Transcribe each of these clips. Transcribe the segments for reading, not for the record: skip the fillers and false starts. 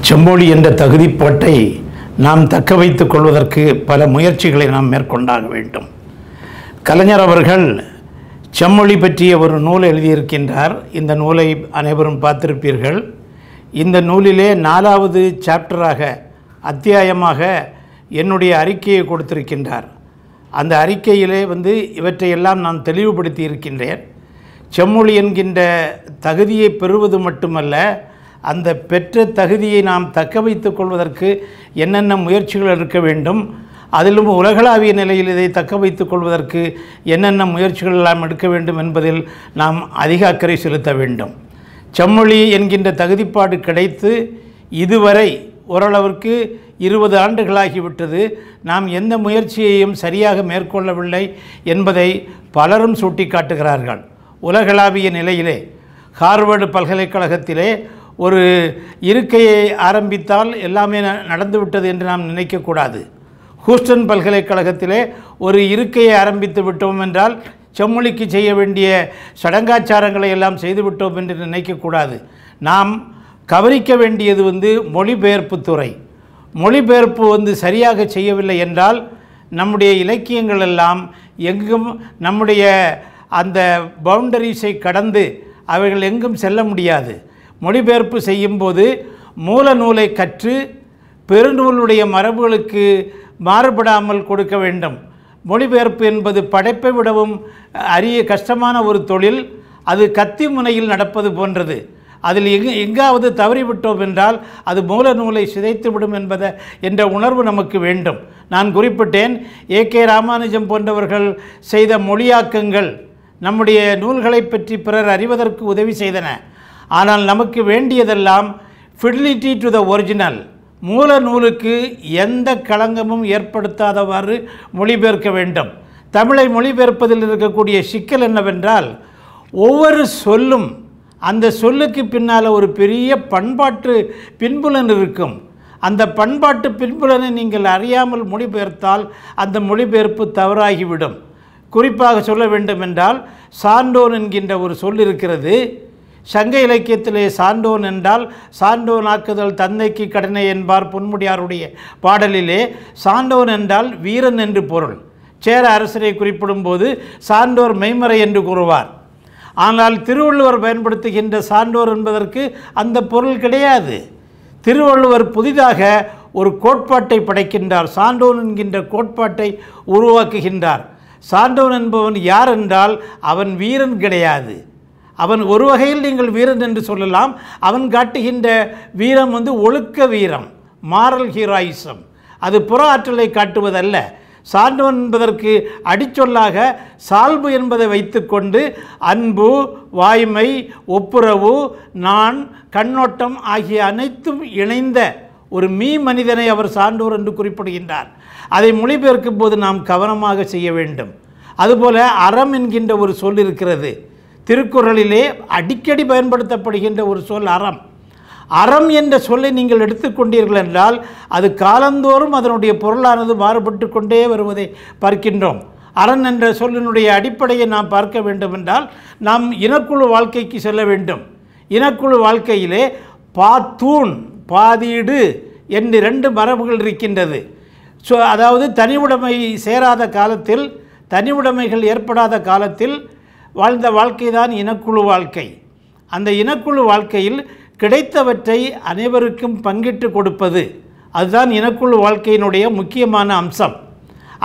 செம்மொழி என்ற தகுதிப்பாட்டை நாம் தக்க வைத்துக் கொள்வதற்கு பல முயற்சிகளை நாம் மேற்கொண்டாக வேண்டும். கலைஞர் அவர்கள் செம்மொழி பற்றிய ஒரு நூல் எழுதியிருக்கின்றார். இந்த நூலை அனைவரும் பார்த்திருப்பீர்கள். இந்த நூலிலே 4வது சாப்டராக அத்தியாயமாக என்னுடைய அறிக்கையை கொடுத்திருக்கின்றார். அந்த அறிக்கையிலே இவற்றையெல்லாம் நான் தெளிவுபடுத்தி இருக்கின்றேன். செம்மொழி என்கின்ற தகுதியை பெறுவது மட்டுமல்ல, அந்த பெற்ற தகுதியை நாம் தக்க வைத்துக் கொள்வதற்கு என்னென்ன முயற்சிகள் எடுக்க வேண்டும், அதிலும் உலகளாவிய நிலையில் இதை தக்க வைத்துக் கொள்வதற்கு என்னென்ன முயற்சிகள் எல்லாம் எடுக்க வேண்டும் என்பதில் நாம் அதிக அக்கறை செலுத்த வேண்டும். செம்மொழி என்கின்ற தகுதிப்பாடு கிடைத்து இதுவரை ஓரளவிற்கு 20 ஆண்டுகளாகிவிட்டது. நாம் எந்த முயற்சியையும் சரியாக மேற்கொள்ளவில்லை என்பதை பலரும் சுட்டிக்காட்டுகிறார்கள். உலகளாவிய நிலையிலே ஹார்வர்டு பல்கலைக்கழகத்திலே ஒரு இருக்கையை ஆரம்பித்தால் எல்லாமே நடந்துவிட்டது என்று நாம் நினைக்கக்கூடாது. ஹூஸ்டன் பல்கலைக்கழகத்திலே ஒரு இருக்கையை ஆரம்பித்து விட்டோம் என்றால் செம்மொழிக்கு செய்ய வேண்டிய சடங்காச்சாரங்களை எல்லாம் செய்துவிட்டோம் என்று நினைக்கக்கூடாது. நாம் கவனிக்க வேண்டியது மொழிபெயர்ப்பு துறை. மொழிபெயர்ப்பு சரியாக செய்யவில்லை என்றால் நம்முடைய இலக்கியங்கள் எல்லாம் எங்கும் நம்முடைய அந்த பவுண்டரிஸை கடந்து அவைகள் எங்கும் செல்ல முடியாது. மொழிபெயர்ப்பு செய்யும்போது மூல நூலை கற்று பெருநூலுடைய மரபுகளுக்கு மாறுபடாமல் கொடுக்க வேண்டும். மொழிபெயர்ப்பு என்பது படைப்பை விடவும் அரிய கஷ்டமான ஒரு தொழில். அது கத்தி முனையில் நடப்பது போன்றது. அதில் எங்காவது தவறிவிட்டோம் என்றால் அது மூல நூலை சிதைத்துவிடும் என்ற உணர்வு நமக்கு வேண்டும். நான் குறிப்பிட்டேன், ஏ.கே. ராமானுஜம் போன்றவர்கள் செய்த மொழியாக்கங்கள் நம்முடைய நூல்களை பற்றி பிறர் அறிவதற்கு உதவி செய்தன. ஆனால் நமக்கு வேண்டியதெல்லாம் ஃபிடிலிட்டி டு த ஒரிஜினல், மூல நூலுக்கு எந்த களங்கமும் ஏற்படுத்தாதவாறு மொழிபெயர்க்க வேண்டும். தமிழை மொழிபெயர்ப்பதில் இருக்கக்கூடிய சிக்கல் என்னவென்றால், ஒவ்வொரு சொல்லும் அந்த சொல்லுக்கு பின்னால் ஒரு பெரிய பண்பாட்டு பின்புலன் இருக்கும். அந்த பண்பாட்டு பின்புலனை நீங்கள் அறியாமல் மொழிபெயர்த்தால் அந்த மொழிபெயர்ப்பு தவறாகிவிடும். குறிப்பாக சொல்ல வேண்டுமென்றால், சான்றோன் என்கின்ற ஒரு சொல் இருக்கிறது. சங்க இலக்கியத்திலே சான்றோன் என்றால் சான்றோன் ஆக்குதல் தந்தைக்கு கடனை என்பார் பொன்முடியாருடைய பாடலிலே. சான்றோன் என்றால் வீரன் என்று பொருள். சேர அரசரை குறிப்பிடும்போது சான்றோர் மெய்மறை என்று கூறுவார். ஆனால் திருவள்ளுவர் பயன்படுத்துகின்ற சான்றோர் என்பதற்கு அந்த பொருள் கிடையாது. திருவள்ளுவர் புதிதாக ஒரு கோட்பாட்டை படைக்கின்றார். சான்றோன் என்கின்ற கோட்பாட்டை உருவாக்குகின்றார். சான்றோன் என்பவன் யார் என்றால் அவன் வீரன் கிடையாது. அவன் ஒரு வகையில் நீங்கள் வீரன் என்று சொல்லலாம். அவன் காட்டுகின்ற வீரம் ஒழுக்க வீரம், மாரல் ஹீரோயிசம். அது புற ஆற்றலை காட்டுவதல்ல. சான்றோன் என்பதற்கு அடிச்சொல்லாக சால்பு என்பதை வைத்துக்கொண்டு அன்பு, வாய்மை, ஒப்புரவு, நான், கண்ணோட்டம் ஆகிய அனைத்தும் இணைந்த ஒரு மனிதனை அவர் சான்றோர் என்று குறிப்பிடுகின்றார். அதை மொழிபெயர்க்கும் போது நாம் கவனமாக செய்ய வேண்டும். அதுபோல அறம் என்கின்ற ஒரு சொல் இருக்கிறது. திருக்குறளிலே அடிக்கடி பயன்படுத்தப்படுகின்ற ஒரு சொல் அறம். அறம் என்ற சொல்லை நீங்கள் எடுத்துக்கொண்டீர்கள் என்றால் அது காலந்தோறும் அதனுடைய பொருளானது மாறுபட்டு கொண்டே வருவதை பார்க்கின்றோம். அரண் என்ற சொல்லினுடைய அடிப்படையை நாம் பார்க்க வேண்டும் என்றால் நாம் இனக்குழு வாழ்க்கைக்கு செல்ல வேண்டும். இனக்குழு வாழ்க்கையிலே பாத்தூன், பாதீடு என்று 2 மரபுகள் இருக்கின்றது. அதாவது தனிவுடைமை சேராத காலத்தில், தனிவுடைமைகள் ஏற்படாத காலத்தில் வாழ்ந்த வாழ்க்கை தான் இனக்குழு வாழ்க்கை. அந்த இனக்குழு வாழ்க்கையில் கிடைத்தவற்றை அனைவருக்கும் பங்கிட்டு கொடுப்பது, அதுதான் இனக்குழு வாழ்க்கையினுடைய முக்கியமான அம்சம்.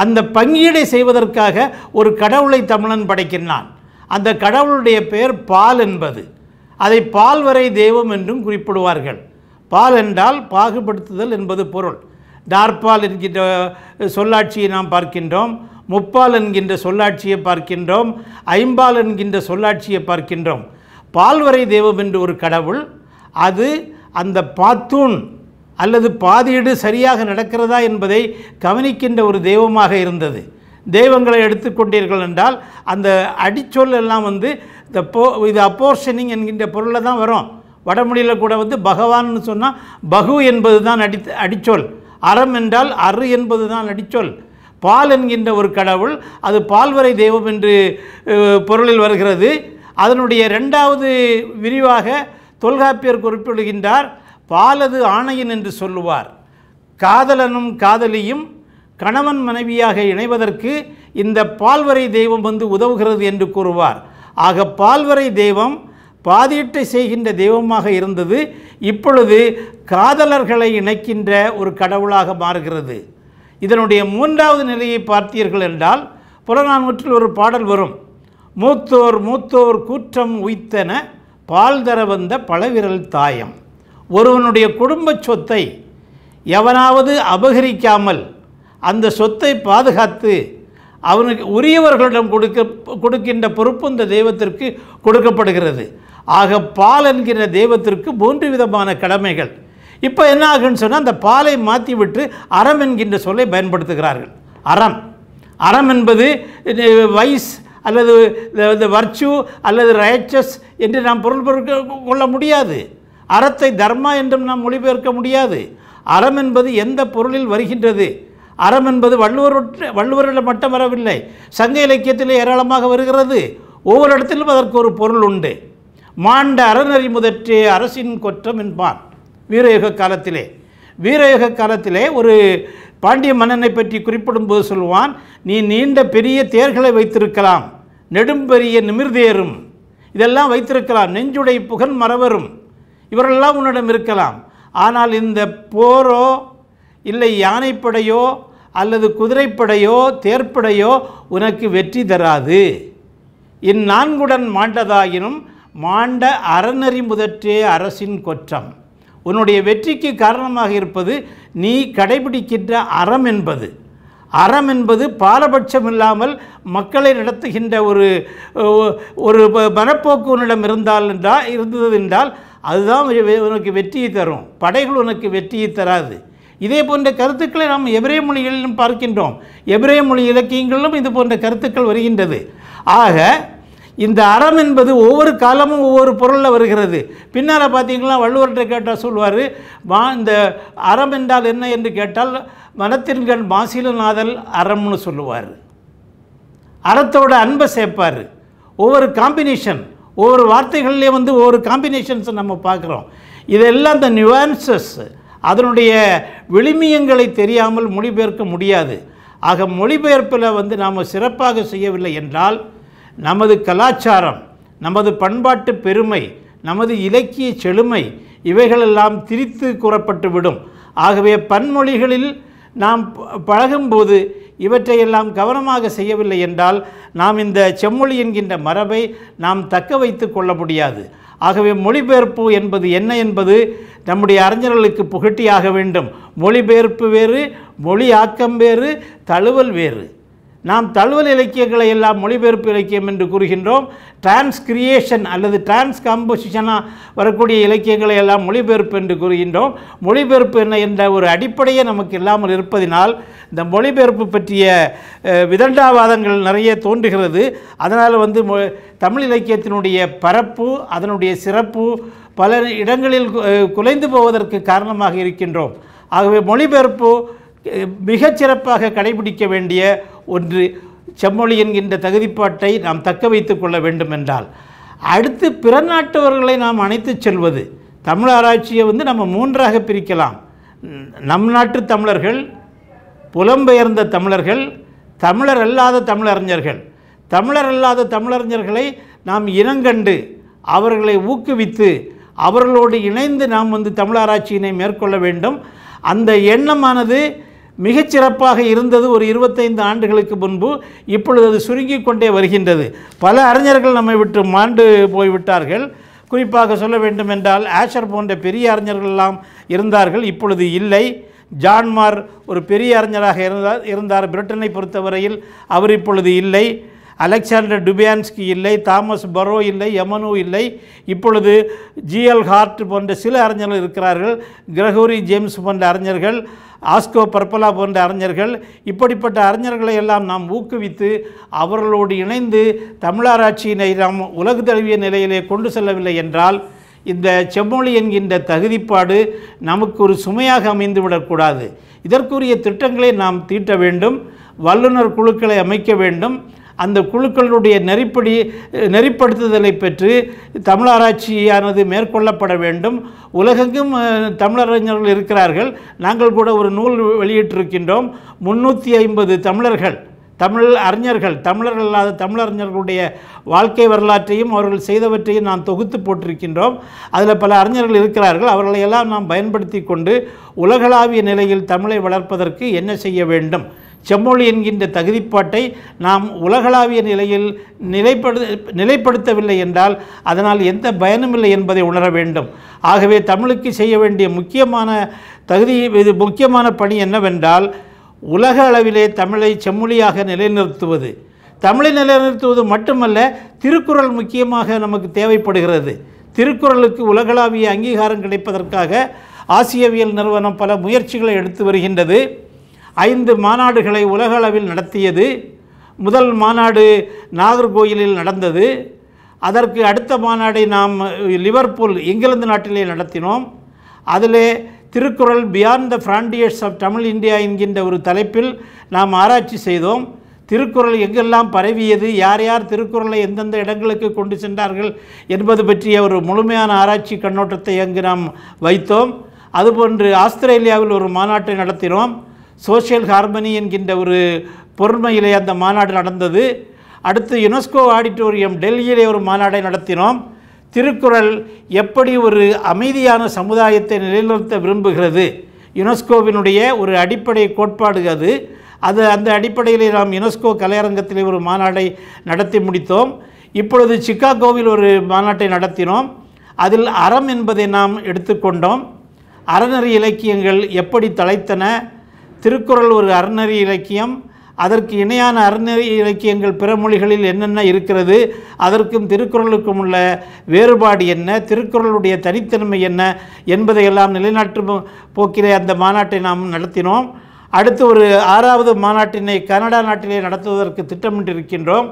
அந்த பங்கீடை செய்வதற்காக ஒரு கடவுளை தமிழன் படைக்கின்றான். அந்த கடவுளுடைய பெயர் பால் என்பது. அதை பால்வரை தெய்வம் என்றும் குறிப்பிடுவார்கள். பால் என்றால் பாகுபடுத்துதல் என்பது பொருள். நாற்பால் என்கின்ற சொல்லாட்சியை நாம் பார்க்கின்றோம். முப்பால் என்கின்ற சொல்லாட்சியை பார்க்கின்றோம். ஐம்பால் என்கின்ற சொல்லாட்சியை பார்க்கின்றோம். பால்வரை தெய்வம் என்று ஒரு கடவுள். அது அந்த பாத்தூன் அல்லது பாதீடு சரியாக நடக்கிறதா என்பதை கவனிக்கின்ற ஒரு தெய்வமாக இருந்தது. தெய்வங்களை எடுத்துக்கொண்டீர்கள் என்றால் அந்த அடிச்சொல் எல்லாம் இது அப்போர்ஷனிங் என்கின்ற பொருளில் தான் வரும். வடமொழியில் கூட பகவான்னு சொன்னால் பகு என்பது தான் அடிச்சொல். அறம் என்றால் அரு என்பது தான் அடிச்சொல். பால் என்கின்ற ஒரு கடவுள், அது பால்வரை தெய்வம் என்று பொருளில் வருகிறது. அதனுடைய 2வது விரிவாக தொல்காப்பியர் குறிப்பிடுகின்றார். பாலது ஆணையன் என்று சொல்லுவார். காதலனும் காதலியும் கணவன் மனைவியாக இணைவதற்கு இந்த பால்வரை தெய்வம் வந்து உதவுகிறது என்று கூறுவார். ஆக பால்வரை தெய்வம் பாதீட்டை செய்கின்ற தெய்வமாக இருந்தது, இப்பொழுது காதலர்களை இணைக்கின்ற ஒரு கடவுளாக மாறுகிறது. இதனுடைய மூன்றாவது நிலையை பார்த்தீர்கள் என்றால் புறநானூற்றில் ஒரு பாடல் வரும். மூத்தோர் மூத்தோர் கூற்றம் உய்த்தன பால் தர வந்த பழவிரல் தாயம். ஒருவனுடைய குடும்ப சொத்தை எவனாவது அபகரிக்காமல் அந்த சொத்தை பாதுகாத்து அவனுக்கு உரியவர்களிடம் கொடுக்கின்ற பொறுப்பு இந்த தெய்வத்திற்கு கொடுக்கப்படுகிறது. ஆக பால் என்கிற தெய்வத்திற்கு 3 விதமான கடமைகள். இப்போ என்ன ஆகுன்னு சொன்னால் அந்த பாலை மாற்றிவிட்டு அறம் என்கின்ற சொல்லை பயன்படுத்துகிறார்கள். அறம் என்பது வைஸ் அல்லது வர்ச்சு அல்லது ரைச்சஸ் என்று நாம் பொருள் கொள்ள முடியாது. அறத்தை தர்மா என்றும் நாம் மொழிபெயர்க்க முடியாது. அறம் என்பது எந்த பொருளில் வருகின்றது? அறம் என்பது வள்ளுவரிடம் மட்டும் வரவில்லை, சங்க இலக்கியத்தில் ஏராளமாக வருகிறது. ஒவ்வொரு இடத்திலும் அதற்கு ஒரு பொருள் உண்டு. மாண்ட அறநெறி முதற்றே அரசின் கொற்றம் என்பான் வீரயுக காலத்திலே ஒரு பாண்டிய மன்னனை பற்றி குறிப்பிடும்போது சொல்வான், நீ நீண்ட பெரிய தேர்களை வைத்திருக்கலாம், நெடும்பெரிய நிமிர்தேரும் இதெல்லாம் வைத்திருக்கலாம், நெஞ்சுடை புகன் மறவரும் இவரெல்லாம் உன்னிடம் இருக்கலாம். ஆனால் இந்த போரோ இல்லை யானைப்படையோ அல்லது குதிரைப்படையோ தேர்ப்படையோ உனக்கு வெற்றி தராது. இந்நான்குடன் மாண்டதாயினும் மாண்ட அறநெறி முதற்றே அரசின் கொற்றம். உன்னுடைய வெற்றிக்கு காரணமாக இருப்பது நீ கடைபிடிக்கின்ற அறம் என்பது பாரபட்சம் இல்லாமல் மக்களை நடத்துகின்ற ஒரு மனப்போக்கு உன்னிடம் இருந்தது என்றால் அதுதான் உனக்கு வெற்றியை தரும். படைகள் உனக்கு வெற்றியை தராது. இதே போன்ற கருத்துக்களை நாம் எபிரேய மொழிகளிலும் பார்க்கின்றோம். எபிரேய மொழி இலக்கியங்களிலும் இது போன்ற கருத்துக்கள் வருகின்றது. ஆக இந்த அறம் என்பது ஒவ்வொரு காலமும் ஒவ்வொரு பொருளில் வருகிறது. பின்னால் பார்த்தீங்கன்னா வள்ளுவர்கிட்ட கேட்டால் சொல்வார், இந்த அறம் என்றால் என்ன என்று கேட்டால் மனத்தின்கண் மாசிலநாதல் அறம்னு சொல்லுவார். அறத்தோட அன்பை சேர்ப்பார். ஒவ்வொரு காம்பினேஷன், ஒவ்வொரு வார்த்தைகள்லேயே ஒவ்வொரு காம்பினேஷன்ஸை நம்ம பார்க்குறோம். இதெல்லாம் இந்த நியூவான்சஸ், அதனுடைய விழுமியங்களை தெரியாமல் மொழிபெயர்க்க முடியாது. ஆக மொழிபெயர்ப்பில் நாம் சிறப்பாக செய்யவில்லை என்றால் நமது கலாச்சாரம், நமது பண்பாட்டு பெருமை, நமது இலக்கிய செழுமை இவைகளெல்லாம் திரித்து கூறப்பட்டுவிடும். ஆகவே பன்மொழிகளில் நாம் பழகும்போது இவற்றையெல்லாம் கவனமாக செய்யவில்லை என்றால் நாம் இந்த செம்மொழி என்கின்ற மரபை நாம் தக்க வைத்து கொள்ள முடியாது. ஆகவே மொழிபெயர்ப்பு என்பது என்ன என்பது நம்முடைய அறிஞர்களுக்கு புகட்டியாக வேண்டும். மொழிபெயர்ப்பு வேறு, மொழி ஆக்கம் வேறு, தழுவல் வேறு. நாம் தழுவல் இலக்கியங்களை எல்லாம் மொழிபெயர்ப்பு இலக்கியம் என்று கூறுகின்றோம். டிரான்ஸ்கிரியேஷன் அல்லது டிரான்ஸ்காம்போசிஷனாக வரக்கூடிய இலக்கியங்களை எல்லாம் மொழிபெயர்ப்பு என்று கூறுகின்றோம். மொழிபெயர்ப்பு என்ன என்ற ஒரு அடிப்படையே நமக்கு இல்லாமல் இருப்பதினால் இந்த மொழிபெயர்ப்பு பற்றிய விதண்டாவாதங்கள் நிறைய தோன்றுகிறது. அதனால் தமிழ் இலக்கியத்தினுடைய பரப்பு, அதனுடைய சிறப்பு பல இடங்களில் குலைந்து போவதற்கு காரணமாக இருக்கின்றோம். ஆகவே மொழிபெயர்ப்பு மிகச்சிறப்பாக கடைபிடிக்க வேண்டிய ஒன்று. செம்மொழி என்கின்ற தகுதிப்பாட்டை நாம் தக்க வைத்து கொள்ள வேண்டும் என்றால் அடுத்து பிற நாட்டவர்களை நாம் அணைத்து செல்வது. தமிழ் ஆராய்ச்சியை நம்ம 3ஆக பிரிக்கலாம். நம் நாட்டு தமிழர்கள், புலம்பெயர்ந்த தமிழர்கள், தமிழர் அல்லாத தமிழறிஞர்கள். தமிழர் அல்லாத தமிழறிஞர்களை நாம் இனங்கண்டு அவர்களை ஊக்குவித்து அவர்களோடு இணைந்து நாம் தமிழ் ஆராய்ச்சியினை மேற்கொள்ள வேண்டும். அந்த எண்ணமானது மிகச்சிறப்பாக இருந்தது ஒரு 25 ஆண்டுகளுக்கு முன்பு. இப்பொழுது அது சுருங்கி கொண்டே வருகின்றது. பல அறிஞர்கள் நம்மை விட்டு மாண்டு போய்விட்டார்கள். குறிப்பாக சொல்ல வேண்டும் என்றால் ஆஷர் போன்ற பெரிய அறிஞர்கள் எல்லாம் இருந்தார்கள், இப்பொழுது இல்லை. ஜான்மார் ஒரு பெரிய அறிஞராக இருந்தார் பிரிட்டனை பொறுத்தவரையில், அவர் இப்பொழுது இல்லை. அலெக்சாண்டர் டுபியான்ஸ்கி இல்லை, தாமஸ் பரோ இல்லை, யமனு இல்லை. இப்பொழுது ஜிஎல் ஹார்ட் போன்ற சில அறிஞர்கள் இருக்கிறார்கள், கிரகோரி ஜேம்ஸ் போன்ற அறிஞர்கள், ஆஸ்கோ பர்பலா போன்ற அறிஞர்கள். இப்படிப்பட்ட அறிஞர்களை எல்லாம் நாம் ஊக்குவித்து அவர்களோடு இணைந்து தமிழாராய்ச்சியினை நாம் உலகு தழுவிய நிலையிலே கொண்டு செல்லவில்லை என்றால் இந்த செம்மொழி என்கின்ற தகுதிப்பாடு நமக்கு ஒரு சுமையாக அமைந்துவிடக்கூடாது. இதற்குரிய திட்டங்களை நாம் தீட்ட வேண்டும். வல்லுநர் குழுக்களை அமைக்க வேண்டும். அந்த குழுக்களுடைய நெறிப்படுத்துதலை பெற்று தமிழாராய்ச்சியானது மேற்கொள்ளப்பட வேண்டும். உலகெங்கும் தமிழறிஞர்கள் இருக்கிறார்கள். நாங்கள் கூட ஒரு நூல் வெளியிட்டிருக்கின்றோம். 350 தமிழ் அறிஞர்கள், தமிழர்கள் இல்லாத தமிழறிஞர்களுடைய வாழ்க்கை வரலாற்றையும் அவர்கள் செய்தவற்றையும் நாம் தொகுத்து போட்டிருக்கின்றோம். அதில் பல அறிஞர்கள் இருக்கிறார்கள். அவர்களையெல்லாம் நாம் பயன்படுத்தி கொண்டு உலகளாவிய நிலையில் தமிழை வளர்ப்பதற்கு என்ன செய்ய வேண்டும்? செம்மொழி என்கின்ற தகுதிப்பாட்டை நாம் உலகளாவிய நிலையில் நிலைப்படுத்தவில்லை என்றால் அதனால் எந்த பயனுமில்லை என்பதை உணர வேண்டும். ஆகவே தமிழுக்கு செய்ய வேண்டிய முக்கியமான பணி என்னவென்றால், உலக அளவிலே தமிழை செம்மொழியாக நிலைநிறுத்துவது. தமிழை நிலைநிறுத்துவது மட்டுமல்ல, திருக்குறள் முக்கியமாக நமக்கு தேவைப்படுகிறது. திருக்குறளுக்கு உலகளாவிய அங்கீகாரம் கிடைப்பதற்காக ஆசியவியல் நிறுவனம் பல முயற்சிகளை எடுத்து வருகின்றது. 5 மாநாடுகளை உலக அளவில் நடத்தியது. முதல் மாநாடு நாகர்கோயிலில் நடந்தது. அதற்கு அடுத்த மாநாடை நாம் லிவர்பூல், இங்கிலாந்து நாட்டிலே நடத்தினோம். அதிலே Thirukkural beyond the frontiers of Tamil India என்கின்ற ஒரு தலைப்பில் நாம் ஆராய்ச்சி செய்தோம். திருக்குறள் எங்கெல்லாம் பரவியது, யார் யார் திருக்குறளை எந்தெந்த இடங்களுக்கு கொண்டு சென்றார்கள் என்பது பற்றிய ஒரு முழுமையான ஆராய்ச்சி கண்ணோட்டத்தை அங்கு நாம் வைத்தோம். அதுபோன்று ஆஸ்திரேலியாவில் ஒரு மாநாட்டை நடத்தினோம். சோஷியல் ஹார்மனி என்கின்ற ஒரு பொருண்மையிலே அந்த மாநாடு நடந்தது. அடுத்து யுனெஸ்கோ ஆடிட்டோரியம் டெல்லியிலே ஒரு மாநாடை நடத்தினோம். திருக்குறள் எப்படி ஒரு அமைதியான சமுதாயத்தை நிலைநிறுத்த விரும்புகிறது, யுனெஸ்கோவினுடைய ஒரு அடிப்படை கோட்பாடு அது. அந்த அடிப்படையிலே நாம் யுனெஸ்கோ கலையரங்கத்திலே ஒரு மாநாடை நடத்தி முடித்தோம். இப்பொழுது சிகாகோவில் ஒரு மாநாட்டை நடத்தினோம். அதில் அறம் என்பதை நாம் எடுத்துக்கொண்டோம். அறநெறி இலக்கியங்கள் எப்படி தலைத்தன, திருக்குறள் ஒரு அறநெறி இலக்கியம், அதற்கு இணையான அறநெறி இலக்கியங்கள் பிற மொழிகளில் என்னென்ன இருக்கிறது, அதற்கும் திருக்குறளுக்கும் உள்ள வேறுபாடு என்ன, திருக்குறளுடைய தனித்தன்மை என்ன என்பதையெல்லாம் நிலைநாட்டும் போக்கிலே அந்த மாநாட்டை நாம் நடத்தினோம். அடுத்து ஒரு 6வது மாநாட்டினை கனடா நாட்டிலே நடத்துவதற்கு திட்டமிட்டிருக்கின்றோம்.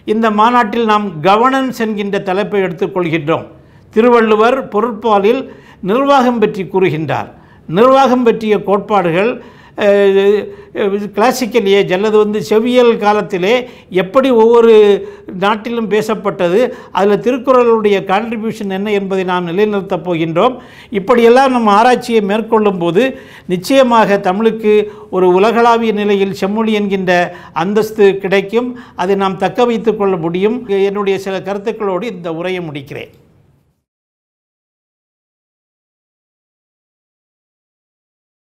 இந்த மாநாட்டில் நாம் கவர்னன்ஸ் என்கின்ற தலைப்பை எடுத்துக்கொள்கின்றோம். திருவள்ளுவர் பொருட்பாலில் நிர்வாகம் பற்றி கூறுகின்றார். நிர்வாகம் பற்றிய கோட்பாடுகள் கிளாசிக்கல் ஏஜ் அல்லது செவ்வியல் காலத்திலே எப்படி ஒவ்வொரு நாட்டிலும் பேசப்பட்டது, அதில் திருக்குறளுடைய கான்ட்ரிபியூஷன் என்ன என்பதை நாம் நிலைநிறுத்தப் போகின்றோம். இப்படியெல்லாம் நம் ஆராய்ச்சியை மேற்கொள்ளும் போது நிச்சயமாக தமிழுக்கு ஒரு உலகளாவிய நிலையில் செம்மொழி என்கின்ற அந்தஸ்து கிடைக்கும். அதை நாம் தக்க வைத்துக் கொள்ள முடியும். என்னுடைய சில கருத்துக்களோடு இந்த உரையை முடிக்கிறேன்.